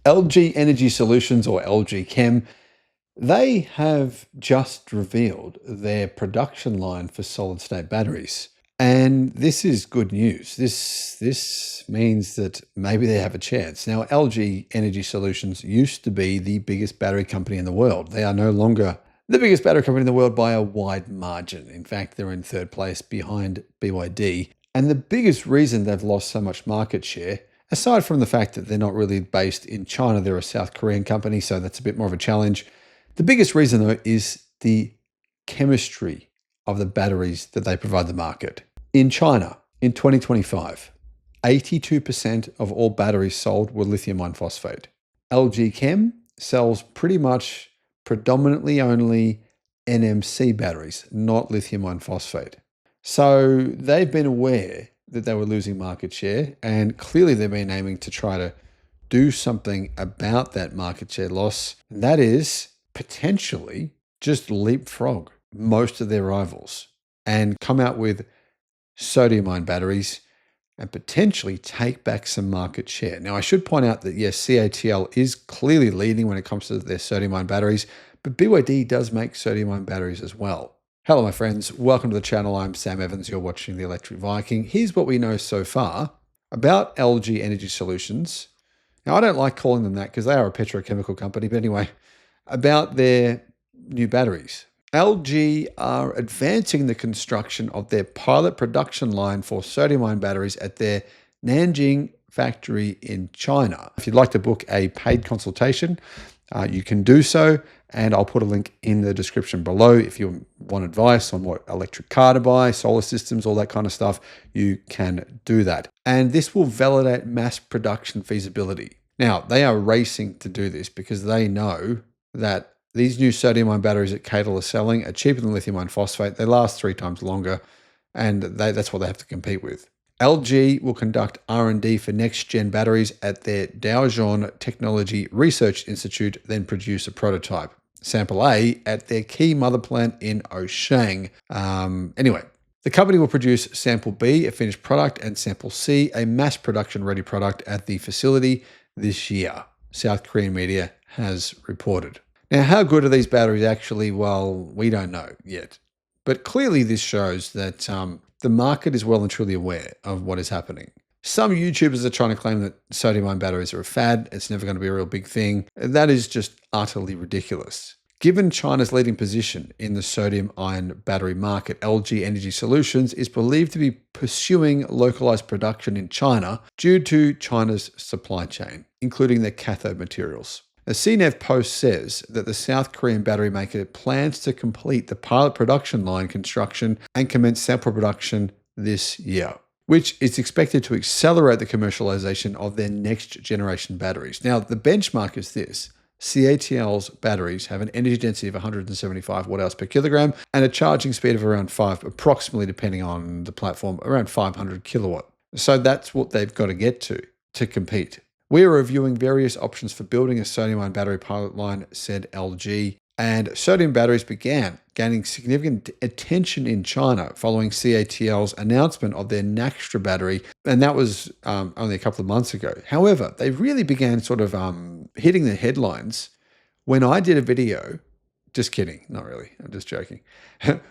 LG Energy Solutions, or LG Chem, they have just revealed their production line for solid-state batteries. And this is good news. This means that maybe they have a chance. Now, LG Energy Solutions used to be the biggest battery company in the world. They are no longer the biggest battery company in the world by a wide margin. In fact, they're in third place behind BYD. And the biggest reason they've lost so much market share, aside from the fact that they're not really based in China, they're a South Korean company, so that's a bit more of a challenge. The biggest reason, though, is the chemistry of the batteries that they provide the market. In China, in 2025, 82% of all batteries sold were lithium iron phosphate. LG Chem sells pretty much predominantly only NMC batteries, not lithium iron phosphate. So they've been aware that they were losing market share, and clearly they've been aiming to try to do something about that market share loss. And that is potentially just leapfrog most of their rivals and come out with sodium-ion batteries and potentially take back some market share. Now, I should point out that, yes, CATL is clearly leading when it comes to their sodium-ion batteries, but BYD does make sodium-ion batteries as well. Hello, my friends. Welcome to the channel. I'm Sam Evans. You're watching the Electric Viking. Here's what we know so far about LG Energy Solutions. Now, I don't like calling them that because they are a petrochemical company, but anyway, about their new batteries. LG are advancing the construction of their pilot production line for sodium-ion batteries at their Nanjing factory in China. If you'd like to book a paid consultation, you can do so, and I'll put a link in the description below. If you want advice on what electric car to buy, solar systems, all that kind of stuff, you can do that. And this will validate mass production feasibility. Now, they are racing to do this because they know that these new sodium-ion batteries that CATL are selling are cheaper than lithium iron phosphate. They last 3 times longer, and that's what they have to compete with. LG will conduct R&D for next-gen batteries at their Daozhong Technology Research Institute, then produce a prototype. Sample A at their key mother plant in Oshang. Anyway, the company will produce Sample B, a finished product, and Sample C, a mass production-ready product at the facility this year, South Korean media has reported. Now, how good are these batteries actually? Well, we don't know yet. But clearly this shows that the market is well and truly aware of what is happening. Some YouTubers are trying to claim that sodium-ion batteries are a fad. It's never going to be a real big thing. That is just utterly ridiculous. Given China's leading position in the sodium-ion battery market, LG Energy Solutions is believed to be pursuing localized production in China due to China's supply chain, including their cathode materials. A CNEV post says that the South Korean battery maker plans to complete the pilot production line construction and commence sample production this year, which is expected to accelerate the commercialization of their next generation batteries. Now, the benchmark is this. CATL's batteries have an energy density of 175 watt-hours per kilogram and a charging speed of around 5, approximately, depending on the platform, around 500 kilowatt. So that's what they've got to get to compete. We are reviewing various options for building a sodium-ion battery pilot line, said LG. And sodium batteries began gaining significant attention in China following CATL's announcement of their Naxtra battery, and that was only a couple of months ago. However, they really began sort of hitting the headlines when I did a video. Just kidding, not really, I'm just joking.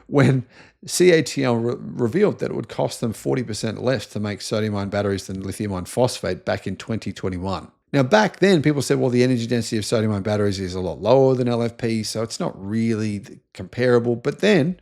When CATL revealed that it would cost them 40% less to make sodium-ion batteries than lithium-ion phosphate back in 2021. Now, back then, people said, well, the energy density of sodium-ion batteries is a lot lower than LFP, so it's not really comparable. But then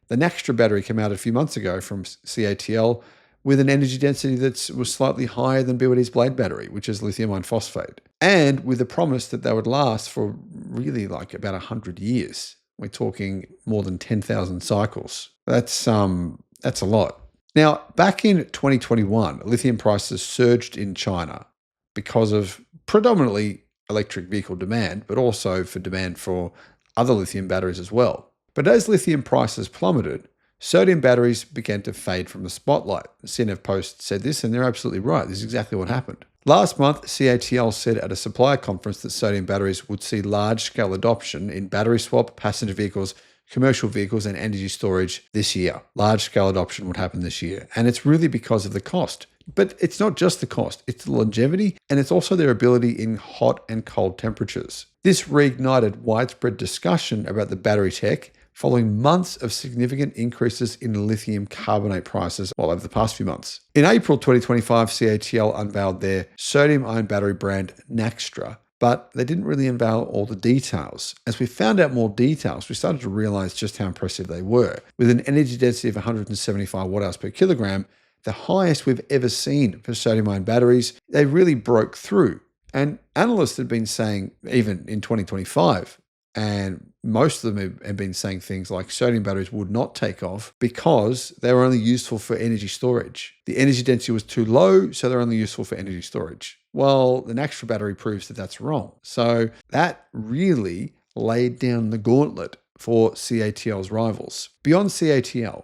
the Naxtra battery came out a few months ago from CATL with an energy density that was slightly higher than BYD's Blade battery, which is lithium-ion phosphate, and with the promise that they would last for really like about 100 years. We're talking more than 10,000 cycles. That's a lot. Now, back in 2021, lithium prices surged in China because of predominantly electric vehicle demand, but also for demand for other lithium batteries as well. But as lithium prices plummeted, sodium batteries began to fade from the spotlight. The CNEV Post said this, and they're absolutely right. This is exactly what happened. Last month, CATL said at a supplier conference that sodium batteries would see large-scale adoption in battery swap, passenger vehicles, commercial vehicles, and energy storage this year. Large-scale adoption would happen this year. And it's really because of the cost. But it's not just the cost, it's the longevity, and it's also their ability in hot and cold temperatures. This reignited widespread discussion about the battery tech following months of significant increases in lithium carbonate prices over the past few months. In April 2025, CATL unveiled their sodium-ion battery brand Naxtra, but they didn't really unveil all the details. As we found out more details, we started to realize just how impressive they were. With an energy density of 175 watt-hours per kilogram, the highest we've ever seen for sodium-ion batteries, they really broke through. And analysts had been saying, even in 2025, and most of them have been saying things like sodium batteries would not take off because they were only useful for energy storage. The energy density was too low, so they're only useful for energy storage. Well, the Naxtra battery proves that that's wrong. So that really laid down the gauntlet for CATL's rivals. Beyond CATL,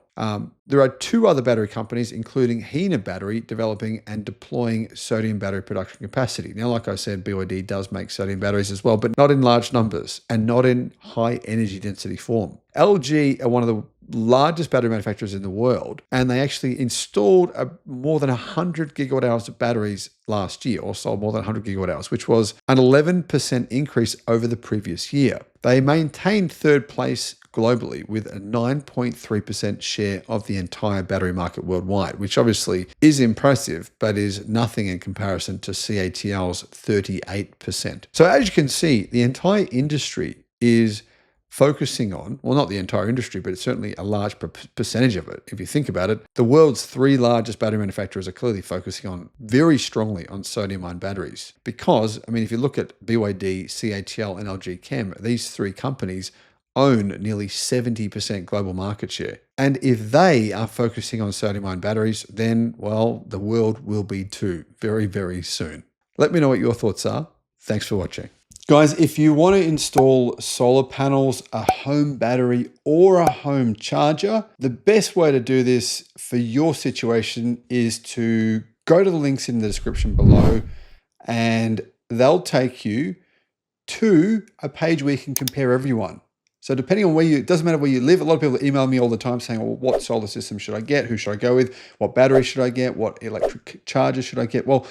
there are two other battery companies, including Hina Battery, developing and deploying sodium battery production capacity. Now, like I said, BYD does make sodium batteries as well, but not in large numbers and not in high energy density form. LG are one of the largest battery manufacturers in the world, and they actually installed more than 100 gigawatt hours of batteries last year, or sold more than 100 gigawatt hours, which was an 11% increase over the previous year. They maintained third place globally with a 9.3% share of the entire battery market worldwide, which obviously is impressive, but is nothing in comparison to CATL's 38%. So as you can see, the entire industry is focusing on, well, not the entire industry, but it's certainly a large percentage of it. If you think about it, the world's three largest battery manufacturers are clearly focusing on very strongly on sodium-ion batteries. Because, I mean, if you look at BYD, CATL, and LG Chem, these three companies own nearly 70% global market share. And if they are focusing on sodium-ion batteries, then, well, the world will be too, very, very soon. Let me know what your thoughts are. Thanks for watching. Guys, if you want to install solar panels, a home battery, or a home charger, the best way to do this for your situation is to go to the links in the description below, and they'll take you to a page where you can compare everyone. So depending on it doesn't matter where you live. A lot of people email me all the time saying, well, what solar system should I get? Who should I go with? What battery should I get? What electric charger should I get? Well,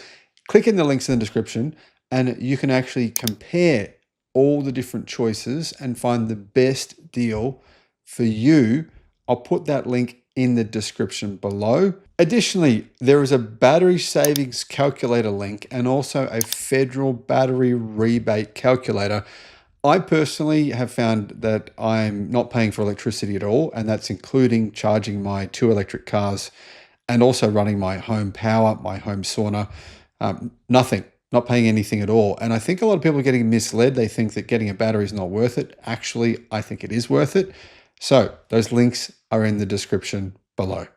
click in the links in the description, and you can actually compare all the different choices and find the best deal for you. I'll put that link in the description below. Additionally, there is a battery savings calculator link and also a federal battery rebate calculator. I personally have found that I'm not paying for electricity at all, and that's including charging my 2 electric cars and also running my home power, my home sauna. Nothing. Not paying anything at all. And I think a lot of people are getting misled. They think that getting a battery is not worth it. Actually, I think it is worth it. So those links are in the description below.